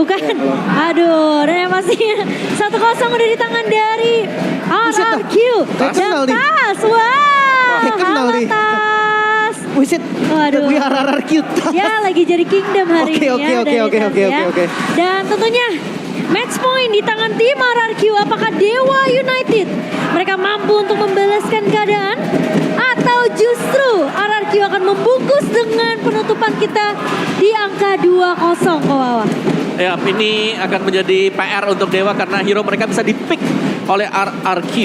Bukan. Aduh, dan yang pastinya 1-0 udah di tangan dari RRQ. Kenal nih. Tas, wow. Kenal nih. Tas. Wisit, Waduh. we RRQ. Ya lagi jadi kingdom hari ini ya. Oke. Dan tentunya match point di tangan tim RRQ. Apakah Dewa United mereka mampu untuk membalaskan keadaan? Atau justru RRQ akan membungkus dengan penutupan kita di angka 2-0 ke bawah? Ya, ini akan menjadi PR untuk Dewa karena hero mereka bisa di-pick oleh RRQ.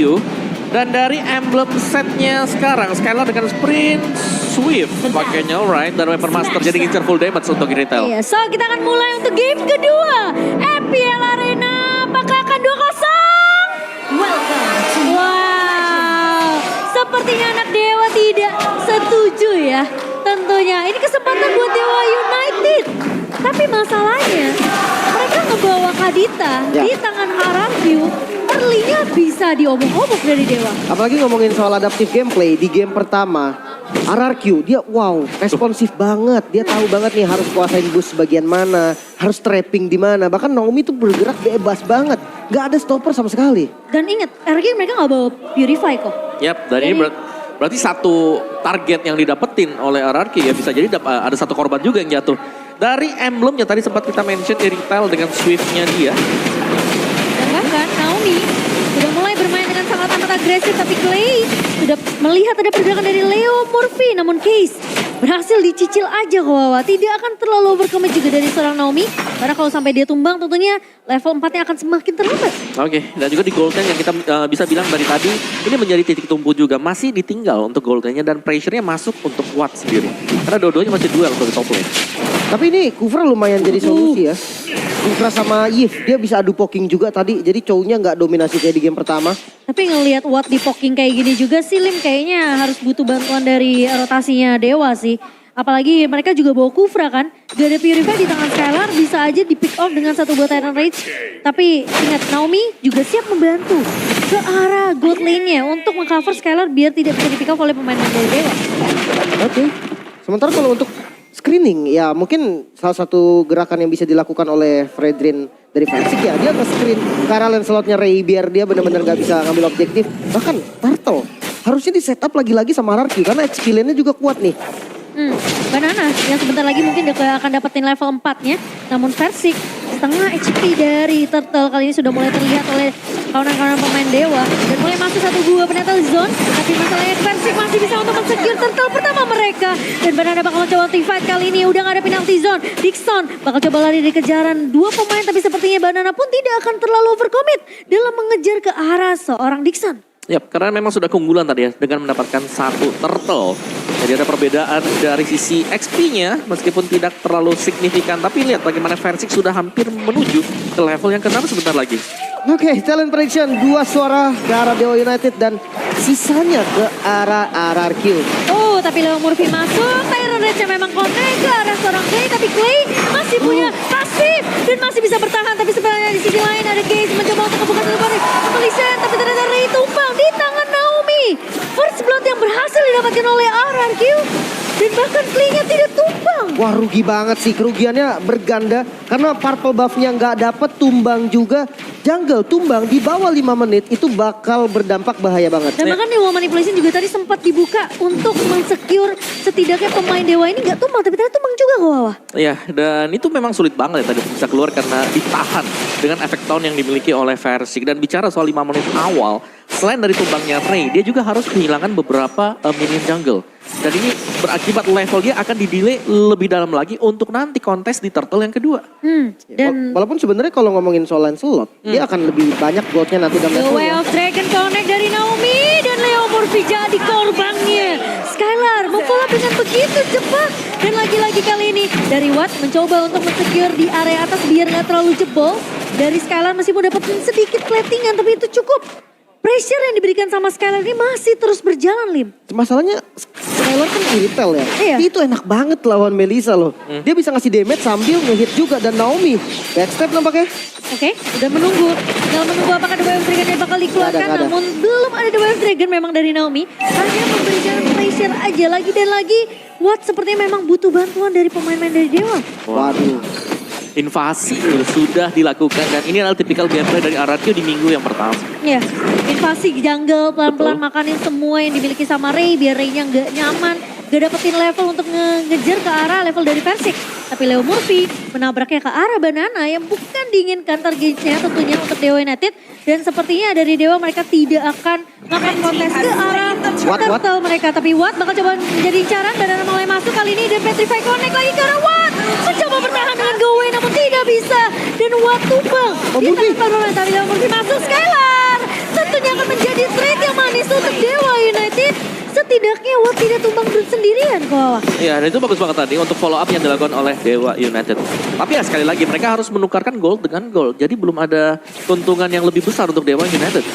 Dan dari emblem setnya sekarang, Skylar dengan sprint swift pakainya alright. Dan Weapon Master jadi ngincer full damage untuk retail. Iya, so kita akan mulai untuk game kedua. FPL Arena, apakah akan 2-0? Wow, sepertinya anak Dewa tidak setuju ya. Tentunya ini kesempatan buat Dewa United. Tapi masalahnya mereka ngebawa Kadita di tangan RRQ. Terlihat bisa diomong-omong dari Dewa. Apalagi ngomongin soal adaptive gameplay, di game pertama RRQ dia responsif banget. Dia tahu banget nih harus kuasain boost bagian mana, harus trapping di mana. Bahkan Naomi tuh bergerak bebas banget. Gak ada stopper sama sekali. Dan ingat, RRQ mereka gak bawa Purify kok. Yap, dan ini berarti satu target yang didapetin oleh RRQ ya, bisa jadi ada satu korban juga yang jatuh. Dari emblemnya tadi sempat kita mention di retail dengan swiftnya dia. Dan bahkan Naomi sudah mulai bermain dengan sangat amat agresif, tapi Clay sudah melihat ada pergerakan dari Leo Murphy. Namun Case berhasil dicicil aja ke bawah. Tidak akan terlalu overcommit juga dari seorang Naomi. Karena kalau sampai dia tumbang tentunya level 4-nya akan semakin terlambat. Oke, dan juga di gold lane yang kita bisa bilang dari tadi, ini menjadi titik tumpu juga. Masih ditinggal untuk gold lane-nya dan pressure-nya masuk untuk Watt sendiri. Karena dua-duanya masih duel untuk di top lane. Tapi ini Kufra lumayan jadi solusi ya. Kufra sama Yif, dia bisa adu poking juga tadi. Jadi cowoknya nggak dominasi kayak di game pertama. Tapi ngelihat Watt di poking kayak gini juga sih Lim kayaknya harus butuh bantuan dari rotasinya Dewa sih. Apalagi mereka juga bawa Kufra kan. Gak ada Purify di tangan Skylar, bisa aja di pick off dengan satu buat Iron Rage. Tapi ingat Naomi juga siap membantu ke arah gold lane-nya untuk mengcover Skylar biar tidak bisa di pick off oleh pemain dari Dewa. Oke. Sementara kalau untuk screening ya mungkin salah satu gerakan yang bisa dilakukan oleh Fredrin dari Versik ya. Dia nge-screen ke arah lane slotnya Ray biar dia benar-benar gak bisa ngambil objektif. Bahkan Turtle harusnya di setup lagi-lagi sama RRQ karena XP lane-nya juga kuat nih. Banana yang sebentar lagi mungkin akan dapetin level 4-nya. Namun Versik setengah HP dari Turtle kali ini sudah mulai terlihat oleh kawan-kawan pemain Dewa. Dan mulai masuk satu gua penetral zone. Tapi masalahnya Versik masih bisa untuk men-secure Turtle pertama mereka. Dan Banana bakal mencoba anti-fight kali ini. Udah gak ada penalty zone. Dixon bakal coba lari dari kejaran dua pemain. Tapi sepertinya Banana pun tidak akan terlalu overcommit dalam mengejar ke arah seorang Dixon. Yap, karena memang sudah keunggulan tadi ya dengan mendapatkan satu turtle. Jadi ada perbedaan dari sisi XP-nya meskipun tidak terlalu signifikan. Tapi lihat bagaimana Versik sudah hampir menuju ke level yang ke-6 sebentar lagi. Oke, talent prediction 2 suara ke arah Dewa United dan sisanya ke arah RRQ. Oh, tapi Leo Murphy masuk. Tyron Rage memang kontra ke arah seorang Clay. Tapi Clay masih punya pasif dan masih bisa bertahan. Tapi sebenarnya di sisi lain ada Case mencoba untuk membuka depan Melissan. Tapi ternyata Ray tumbang di tangan Naomi. First blood yang berhasil didapatkan oleh RRQ. Dan bahkan Clay-nya tidak tumbang. Wah, rugi banget sih, kerugiannya berganda karena purple buff-nya nggak dapet, tumbang juga. Jungle tumbang di bawah 5 menit itu bakal berdampak bahaya banget. Dan bahkan Dewa Manipulation juga tadi sempat dibuka untuk men-secure setidaknya pemain Dewa ini nggak tumbang. Tapi ternyata tumbang juga ke bawah. Iya, dan itu memang sulit banget ya tadi bisa keluar karena ditahan dengan efek taunt yang dimiliki oleh Versik. Dan bicara soal 5 menit awal, selain dari tumbangnya Ray, dia juga harus kehilangan beberapa minion jungle. Dan ini berakibat level dia akan di-delay lebih dalam lagi untuk nanti kontes di turtle yang kedua. Dan walaupun sebenarnya kalau ngomongin soal Lancelot, dia akan lebih banyak goldnya nanti dan The Way levelnya. of Dragon connect dari Naomi dan Leo Murphy jadi korbannya. Skylar memfollow dengan begitu cepat. Dan lagi-lagi kali ini dari Watt mencoba untuk men-secure di area atas biar gak terlalu jebol. Dari Skylar meskipun dapetin sedikit platingan tapi itu cukup. Pressure yang diberikan sama Skylar ini masih terus berjalan, Lim. Masalahnya Skylar kan di retail ya. Iya. Itu enak banget lawan Melissa loh. Dia bisa ngasih damage sambil nge-hit juga. Dan Naomi backstep nampaknya. Oke, udah menunggu. Tinggal menunggu apakah The Way of Dragon bakal dikeluarkan. Nggak ada. Namun belum ada The Way of Dragon memang dari Naomi. Hanya memberikan pressure aja lagi dan lagi. Watt sepertinya memang butuh bantuan dari pemain-pemain dari Dewa. Waduh. invasi sudah dilakukan dan ini adalah tipikal gameplay dari RRQ di minggu yang pertama. Ya, invasi jungle pelan-pelan Betul. makanin semua yang dimiliki sama Ray biar Ray-nya nggak nyaman, gak dapetin level untuk ngejar ke arah level dari Versik. Tapi Leo Murphy menabraknya ke arah Banana yang bukan diinginkan targetnya tentunya untuk Dewa United. Dan sepertinya dari Dewa mereka tidak akan makan kontes ke arah What? turtle mereka. Tapi Watt bakal coba menjadi incaran, Banana mulai masuk kali ini dan Petrify connect lagi ke arah Watt. Mencoba bertahan dengan Go Away namun tidak bisa. Dan Watt tumbang di Murphy. tangan Banana. Tapi Leo Murphy masuk Skylar. Tentunya akan menjadi trade yang manis untuk Dewa United. Setidaknya Watt tidak tumbang sendirian ke bawah. Ya, dan itu bagus banget tadi untuk follow up yang dilakukan oleh Dewa United. Tapi ya sekali lagi mereka harus menukarkan gold dengan gold. Jadi belum ada keuntungan yang lebih besar untuk Dewa United.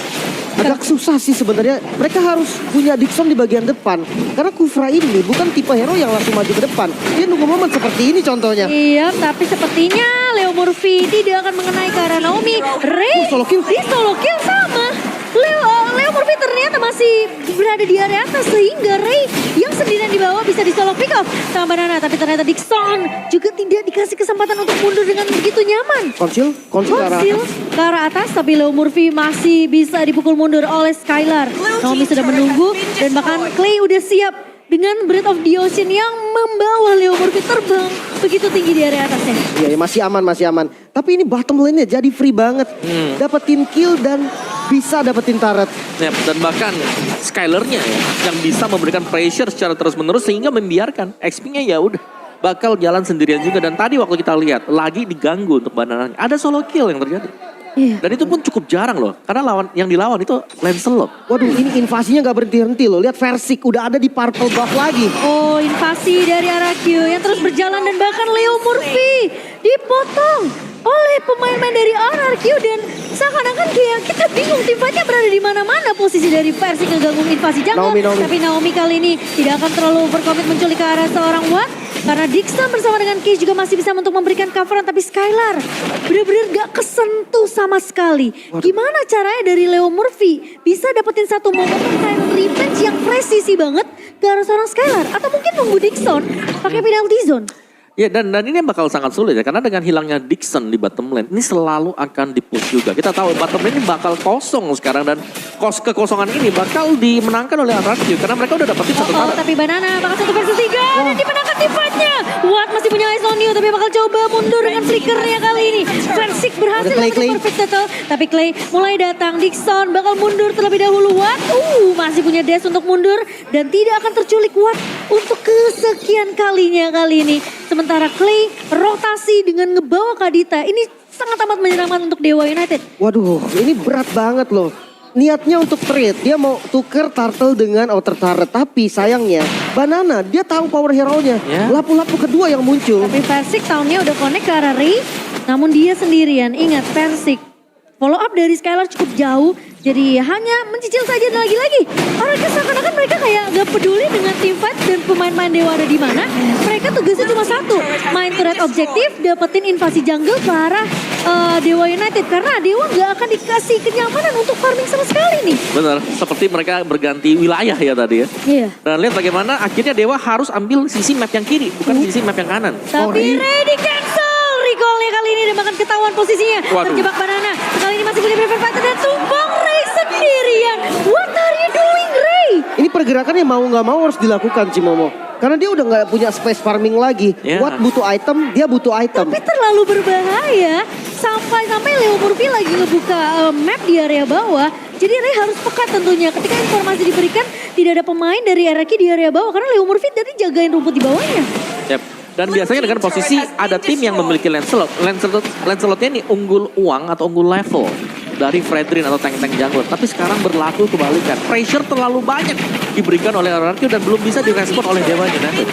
Agak susah sih sebenarnya. Mereka harus punya Dixon di bagian depan. Karena Kufra ini bukan tipe hero yang langsung maju ke depan. Dia nunggu momen seperti ini contohnya. Iya, tapi sepertinya Leo Murphy tidak akan mengenai ke arah Naomi. Ray solo kill. di solo kill sama. Leo Murphy ternyata masih berada di area atas sehingga Ray yang sendirian di bawah bisa di solo pick off sama Banana. Tapi ternyata Dixon juga tidak dikasih kesempatan untuk mundur dengan begitu nyaman. Konsil ke arah Konsil atas. ke arah atas tapi Leo Murphy masih bisa dipukul mundur oleh Skylar. Naomi sudah menunggu dan bahkan Clay udah siap dengan Breath of the Ocean yang membawa Leo Murphy terbang begitu tinggi di area atasnya. Iya, masih aman. Tapi ini bottom lane-nya jadi free banget. Dapetin kill dan bisa dapetin turret. Ya, dan bahkan Skyler-nya ya, yang bisa memberikan pressure secara terus-menerus sehingga membiarkan XP-nya ya udah bakal jalan sendirian juga. Dan tadi waktu kita lihat lagi diganggu untuk Banana. Ada solo kill yang terjadi. Iya. Dan itu pun cukup jarang loh. Karena yang dilawan itu Lancelot. Waduh, ini invasinya gak berhenti-henti loh. Lihat Versik udah ada di purple buff lagi. Oh, invasi dari RRQ yang terus berjalan dan bahkan Leo Murphy dipotong oleh pemain-pemain dari RRQ dan seakan-akan kayak kita bingung tim fight-nya berada di mana-mana posisi dari Versik ngeganggu invasi jungle. Naomi. Tapi Naomi kali ini tidak akan terlalu overcommit menculik ke arah seorang Watt. Karena Dixon bersama dengan Cage juga masih bisa untuk memberikan coveran. Tapi Skylar benar-benar gak kesentuh sama sekali. Gimana caranya dari Leo Murphy bisa dapetin satu momen time revenge yang presisi banget ke arah seorang Skylar. Atau mungkin nunggu Dixon pakai penalty zone. Ya dan ini yang bakal sangat sulit ya. Karena dengan hilangnya Dixon di bottom lane, ini selalu akan di-push juga. Kita tahu bottom lane ini bakal kosong sekarang. Dan kekosongan ini bakal dimenangkan oleh RRQ. Karena mereka udah dapetin satu turret. Tapi Banana bakal 1 versus 3 dan dimenangkan tim fight-nya. Watt masih punya eyes on you tapi bakal coba mundur dengan flickernya kali ini. Versik berhasil Clay. dapetin perfect turtle. Tapi Clay mulai datang. Dixon bakal mundur terlebih dahulu. Watt masih punya dash untuk mundur dan tidak akan terculik Watt untuk kesekian kalinya kali ini. Sementara Clay rotasi dengan ngebawa Kadita. Ini sangat amat menyenangkan untuk Dewa United. Waduh, ini berat banget loh. Niatnya untuk trade, dia mau tuker turtle dengan outer turret. Tapi sayangnya, Banana dia tahu power hero-nya. Ya. Lapu-lapu kedua yang muncul. Tapi Versik tahunnya udah connect ke arah Ray. Namun dia sendirian. Ingat Versik follow up dari Skylar cukup jauh. Jadi hanya mencicil saja dan lagi-lagi. Orang seakan-akan mereka kayak gak peduli dengan team fight dan pemain-pemain Dewa ada di mana. Mereka tugasnya cuma satu. Main turret objektif, dapetin invasi jungle ke arah Dewa United. Karena Dewa gak akan dikasih kenyamanan untuk farming sama sekali nih. Bener, seperti mereka berganti wilayah ya tadi ya. Iya. Dan lihat bagaimana akhirnya Dewa harus ambil sisi map yang kiri, bukan sisi map yang kanan. Tapi Ray di cancel. Recall-nya kali ini dan bahkan ketahuan posisinya. Waduh. Terjebak Banana. Kali ini masih punya prefer fighter dan tumbang Ray sendirian. What are you doing Ray? Ini pergerakannya mau nggak mau harus dilakukan Cimomo. Karena dia udah nggak punya space farming lagi. Ya. Watt butuh item, dia butuh item. Tapi terlalu berbahaya. Sampai Leo Murphy lagi ngebuka map di area bawah. Jadi Ray harus peka tentunya. Ketika informasi diberikan tidak ada pemain dari RRQ di area bawah. Karena Leo Murphy tadi jagain rumput di bawahnya. Yep. Dan biasanya dengan posisi ada tim yang memiliki Lancelot. Lancelotnya ini unggul uang atau unggul level dari Fredrin atau tank-tank jungle. Tapi sekarang berlaku kebalikan. Pressure terlalu banyak diberikan oleh RRQ dan belum bisa direspon oleh Dewa United.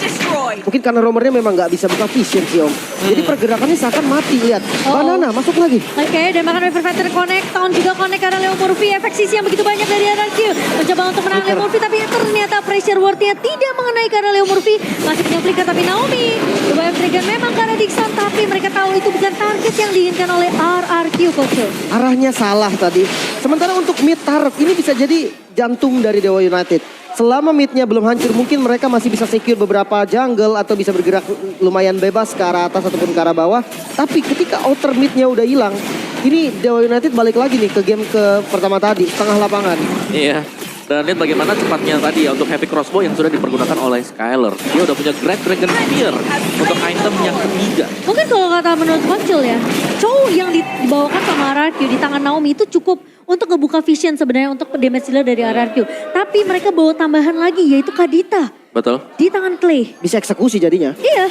Mungkin karena romernya memang nggak bisa buka vision sih Om. Jadi pergerakannya seakan mati, lihat. Banana masuk lagi. Oke, dan bahkan River Fighter connect, Town juga connect karena Leo Murphy. Efek sisi yang begitu banyak dari RRQ. Mencoba untuk menang Leo Murphy, tapi ternyata pressure wordnya tidak mengenai karena Leo Murphy. Masih punya flicker, tapi Naomi coba trigger memang karena Dixon, tapi mereka tahu itu bukan target yang diinginkan oleh RRQ, Coach. Arahnya salah tadi. Sementara untuk mid turret ini bisa jadi jantung dari Dewa United. selama midnya belum hancur mungkin mereka masih bisa secure beberapa jungle atau bisa bergerak lumayan bebas ke arah atas ataupun ke arah bawah. Tapi ketika outer midnya udah hilang, ini Dewa United balik lagi nih ke game ke pertama tadi, setengah lapangan. Iya. Dan lihat bagaimana cepatnya tadi ya untuk Heavy Crossbow yang sudah dipergunakan oleh Skylar. Dia udah punya Great Dragon Spear untuk item yang ketiga. Mungkin kalau kata menurut Kocil ya, cowok yang dibawakan sama RRQ di tangan Naomi itu cukup untuk ngebuka vision sebenarnya untuk damage dealer dari RRQ. Tapi mereka bawa tambahan lagi yaitu Kadita Betul. di tangan Clay. Bisa eksekusi jadinya. Iya.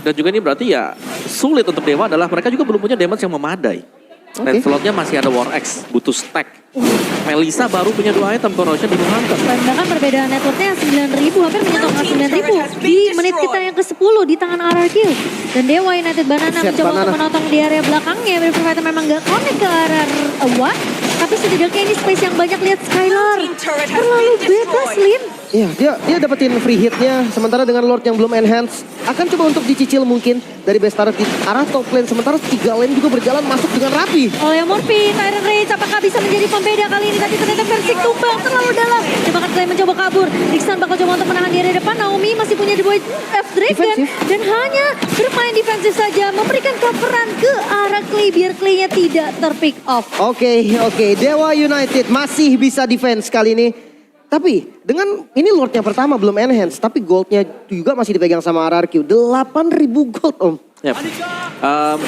Dan juga ini berarti ya sulit untuk Dewa adalah mereka juga belum punya damage yang memadai. Dan slotnya masih ada War X, butuh stack. Melissa baru punya 2 item, Corrosion di Hunter. Bahkan perbedaan networknya 9.000, hampir menyentuh 9.000 di menit kita yang ke-10 di tangan RRQ. Dan Dewa United Banana mencoba untuk menotong di area belakangnya. River Fighter memang gak connect ke arah Watt. Tapi setidaknya ini space yang banyak, lihat Skylar. Terlalu bebas, Lin. Iya, dia dapetin free hitnya. Sementara dengan Lord yang belum enhance, akan coba untuk dicicil mungkin dari base turret di arah top lane. Sementara 3 lane juga berjalan masuk dengan rapi. Oleh Morphe, Tyrant Rage apakah bisa menjadi pembeda kali ini? Tadi ternyata Versik tumbang terlalu dalam. Bahkan Clay mencoba kabur. Dixon bakal coba untuk menahan di area depan. Naomi masih punya The Boy F-Dragon. Dan hanya bermain defensif saja. Memberikan coveran ke arah Clay biar Clay-nya tidak terpick off. Oke. Dewa United masih bisa defense kali ini. Tapi dengan ini Lordnya pertama belum enhance. Tapi goldnya juga masih dipegang sama RRQ. 8.000 gold om. Yep.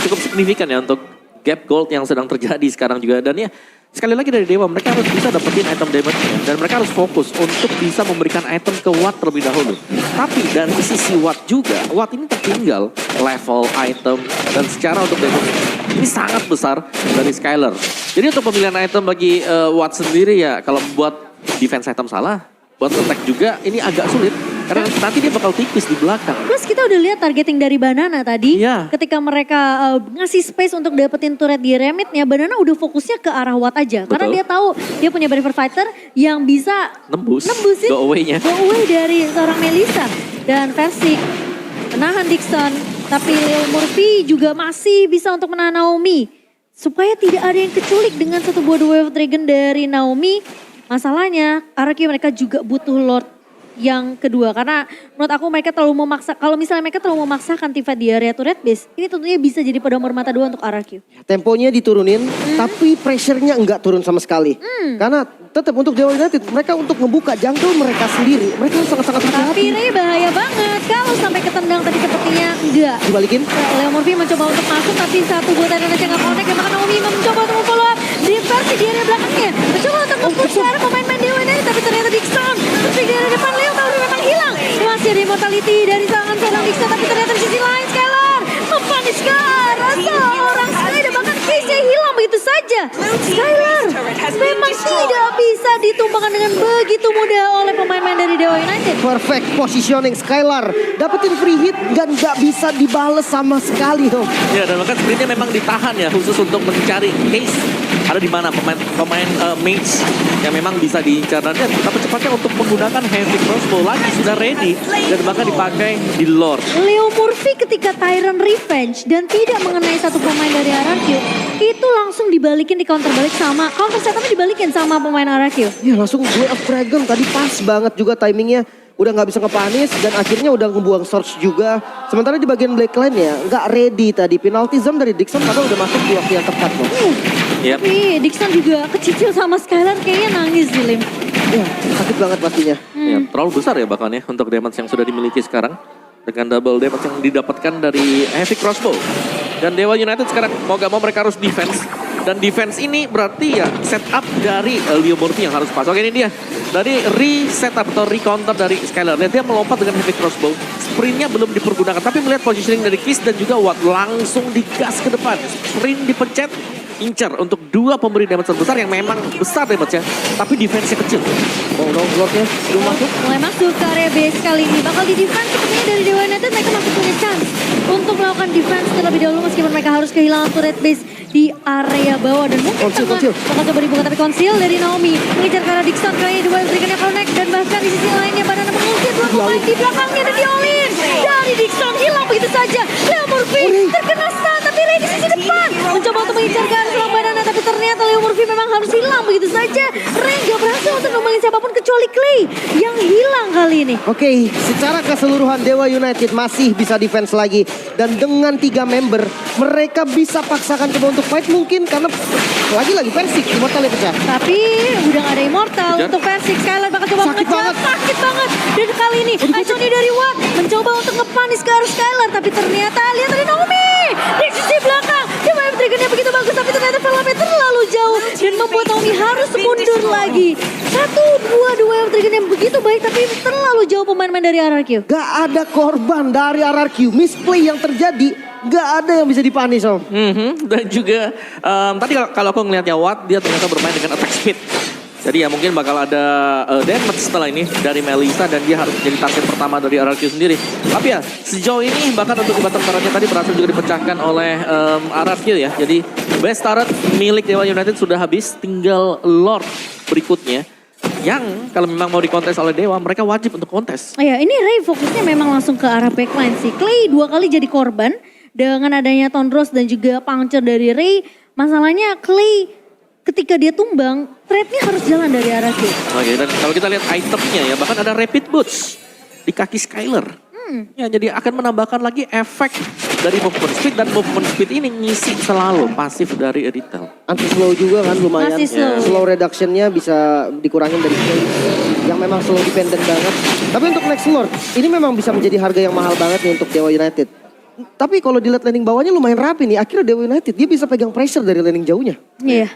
Cukup signifikan ya untuk gap gold yang sedang terjadi sekarang juga. Dan ya sekali lagi dari Dewa mereka harus bisa dapetin item damage-nya. Dan mereka harus fokus untuk bisa memberikan item ke Watt terlebih dahulu. Tapi dari sisi Watt juga, Watt ini tertinggal level, item, dan secara untuk damage ini sangat besar dari Skylar. Jadi untuk pemilihan item bagi Watt sendiri ya kalau buat defense item salah, buat attack juga ini agak sulit. Karena nanti dia bakal tipis di belakang. Plus kita udah lihat targeting dari Banana tadi. Iya. Ketika mereka ngasih space untuk dapetin turret di remitnya, Banana udah fokusnya ke arah Watt aja. Karena Betul. dia tahu dia punya River Fighter yang bisa Nembusin go away-nya. Go away dari seorang Melissa. Dan Versik menahan Dixon. Tapi Leo Murphy juga masih bisa untuk menahan Naomi. Supaya tidak ada yang keculik dengan satu buah The Wave Dragon dari Naomi. Masalahnya RRQ mereka juga butuh Lord yang kedua. Karena menurut aku mereka terlalu memaksa. Kalau misalnya mereka terlalu memaksakan Tifa di area turret base. Ini tentunya bisa jadi pedomor mata dua untuk RRQ. Temponya diturunin, tapi pressure-nya enggak turun sama sekali. Karena tetap untuk Dewa United, mereka untuk membuka jungle mereka sendiri. Mereka sangat-sangat hati-hati. Tapi ini bahaya banget. Kalau sampai ketendang tadi sepertinya enggak. Dibalikin. Leo Murphy mencoba untuk masuk tapi satu buat aja nggak connect. Maka Naomi mencoba untuk follow up di versi di area belakangnya. Mencoba untuk nge-push ke arah pemain-pemain Dewa United. Tapi ternyata Dixon. Tapi di area depan Leo tahu memang hilang. Masih ada immortality dari tangan seorang Dixon. Tapi ternyata di sisi lain Skylar mempunis ke arah seorang Sky. Dan bahkan case-nya hilang begitu saja. Skylar memang tidak bisa ditumbangkan dengan begitu mudah oleh pemain-pemain dari Dewa United. Perfect positioning Skylar. Dapetin free hit dan gak bisa dibales sama sekali dong. Ya dan bahkan sprintnya memang ditahan ya khusus untuk mencari case ada di mana pemain mage yang memang bisa diincar dan dia betapa cepatnya untuk menggunakan heavy crossbow lagi sudah ready dan bahkan dipakai di Lord. Leo Murphy ketika Tyrant revenge dan tidak mengenai satu pemain dari RRQ itu langsung dibalikin di counter balik sama counter setupnya dibalikin sama pemain RRQ. Ya langsung Blade of Dragon tadi pas banget juga timingnya. Udah gak bisa ngepanis dan akhirnya udah ngebuang Surge juga. Sementara di bagian Black Line ya gak ready tadi. Penalty zone dari Dixon padahal udah masuk di waktu yang tepat loh. Yep. Tapi Dixon juga kecicil sama Skylar kayaknya nangis sih Lim. Ya sakit banget pastinya. Ya, terlalu besar ya bahkan ya untuk damage yang sudah dimiliki sekarang. Dengan double damage yang didapatkan dari heavy crossbow. Dan Dewa United sekarang mau gak mau mereka harus defense. Dan defense ini berarti ya setup dari Leo Murphy yang harus pas. Oke ini dia. Dari resetup atau recounter dari Skylar. Lihat dia melompat dengan heavy crossbow. Sprintnya belum dipergunakan. Tapi melihat positioning dari Kiss dan juga Watt langsung digas ke depan. Sprint dipencet. Incar untuk dua pemberi damage terbesar yang memang besar damage-nya. Tapi defense-nya kecil. Oh no, Lordnya belum masuk. Mulai masuk ke area base kali ini. Bakal di defense sepertinya dari Dewa United mereka masih punya chance untuk melakukan defense terlebih dahulu meskipun mereka harus kehilangan turret base di area bawah dan mungkin Konsil. bakal coba dibuka tapi konsil dari Naomi mengejar ke arah Dixon kali ini dua berikannya connect dan bahkan di sisi lainnya Banana mengusir dua pemain di belakangnya dan diolin dari Dixon hilang begitu saja. Leo Murphy terkena stun tapi Ray di sisi depan mencoba untuk mengejar ke arah seorang Banana tapi ternyata Leo Murphy memang harus hilang begitu saja. Ray gak berhasil untuk ngomongin siapapun kecuali Clay yang hilang kali ini. Oke, secara keseluruhan Dewa United masih bisa defense lagi. Dan dengan 3 member, mereka bisa paksakan coba untuk fight mungkin karena lagi-lagi Versik, Immortalnya pecah. Tapi udah gak ada Immortal Kejar. untuk Versik. Skylar bakal coba Sakit mengejar. banget. Sakit banget. Dan kali ini Anthony dari Watt mencoba untuk ngepanis ke arah Skylar. Tapi ternyata lihat ada Naomi di sisi belakang. Dia wave triggernya begitu bagus. Tapi ternyata Velopnya terlalu jauh. Dan membuat Naomi harus mundur lagi. 1-2 wave trigger yang begitu baik. Tapi terlalu jauh pemain-pemain dari RRQ. Gak ada korban dari RRQ. Misplay yang terjadi, gak ada yang bisa dipanis Om. Dan juga tadi kalau aku ngelihatnya Watt, dia ternyata bermain dengan attack speed. Jadi ya mungkin bakal ada damage setelah ini dari Melissa dan dia harus jadi target pertama dari RRQ sendiri. Tapi ya sejauh ini bahkan untuk battle turretnya tadi berhasil juga dipecahkan oleh RRQ ya. Jadi best turret milik Dewa United sudah habis, tinggal Lord berikutnya. Yang kalau memang mau dikontes oleh Dewa, mereka wajib untuk kontes. Oh ya, ini Ray fokusnya memang langsung ke arah backline sih. Clay 2 kali jadi korban dengan adanya Tondros dan juga puncture dari Ray. Masalahnya Clay ketika dia tumbang, trade-nya harus jalan dari arah Q. Oke, dan kalau kita lihat itemnya ya, bahkan ada rapid boots di kaki Skylar. Ya, jadi akan menambahkan lagi efek dari movement speed dan movement speed ini ngisi selalu pasif dari Editel. Anti slow juga kan lumayan. Masih slow. Slow reduction-nya bisa dikurangin dari play yang memang slow dependent banget. Tapi untuk next Lord, ini memang bisa menjadi harga yang mahal banget nih untuk Dewa United. Tapi kalau dilihat landing bawahnya lumayan rapi nih. Akhirnya Dewa United dia bisa pegang pressure dari landing jauhnya. Iya.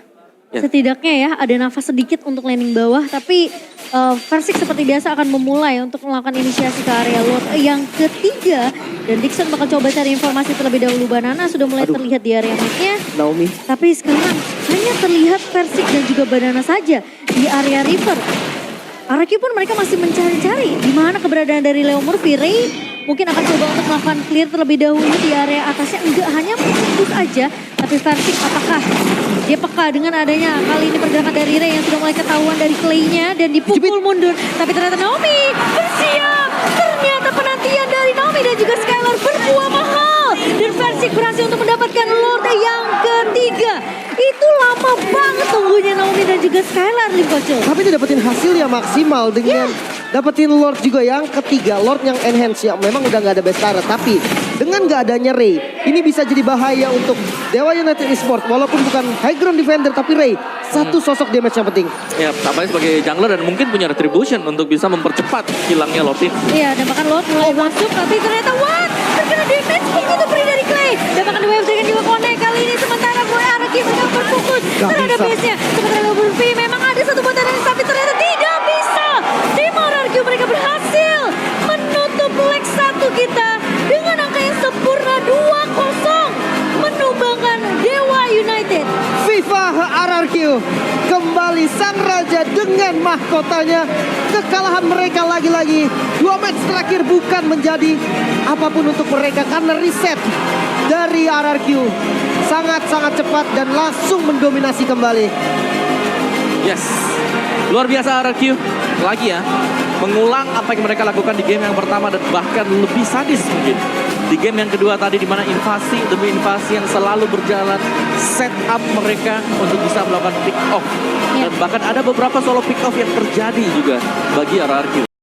Ya. Setidaknya ya ada nafas sedikit untuk landing bawah. Tapi Versik seperti biasa akan memulai untuk melakukan inisiasi ke area Lord yang ketiga. Dan Dixon bakal coba cari informasi terlebih dahulu. Banana sudah mulai terlihat di area mid-nya. Naomi. Tapi sekarang hanya terlihat Versik dan juga Banana saja di area River. RRQ pun mereka masih mencari-cari di mana keberadaan dari Leo Murphy. Ray mungkin akan coba untuk melakukan clear terlebih dahulu di area atasnya. Enggak hanya fokus aja, tapi Versik apakah dia peka dengan adanya kali ini pergerakan dari Ray yang sudah mulai ketahuan dari Clay-nya dan dipukul mundur. Tapi ternyata Naomi bersiap. Ternyata penantian dari Naomi dan juga Skylar berbuah mahal. Dan Versik berhasil untuk mendapatkan Lord yang ketiga. Itu lama banget tunggunya Naomi dan juga Skylar, Limpocho. Tapi dia dapetin hasil yang maksimal dengan dapetin Lord juga yang ketiga. Lord yang enhance yang memang udah gak ada best turret. Tapi dengan gak adanya Ray, ini bisa jadi bahaya untuk Dewa United Esports. Walaupun bukan high ground defender, tapi Ray satu sosok damage yang penting. Ya, apalagi sebagai jungler dan mungkin punya retribution untuk bisa mempercepat hilangnya Lord ini. Iya, dan bahkan Lord mulai masuk, tapi ternyata what? Terkena damage begitu free dari Clay. Dan bahkan wave trigger juga connect kali ini. Sementara Boy RRQ mereka berfokus terhadap bisa. base-nya. Sementara Leo Murphy memang ada satu buatan tapi ternyata tidak bisa. Tim RRQ mereka berhasil menutup leg 1 kita dengan angka yang sempurna 2-0. Menumbangkan Dewa United. FIFA RRQ kembali sang raja dengan mahkotanya. Kekalahan mereka lagi-lagi 2 match terakhir bukan menjadi apapun untuk mereka karena reset dari RRQ sangat-sangat cepat dan langsung mendominasi kembali. Yes, luar biasa RRQ. Lagi ya, mengulang apa yang mereka lakukan di game yang pertama dan bahkan lebih sadis mungkin. Di game yang kedua tadi di mana invasi demi invasi yang selalu berjalan, set up mereka untuk bisa melakukan pick off. Dan bahkan ada beberapa solo pick off yang terjadi juga bagi RRQ.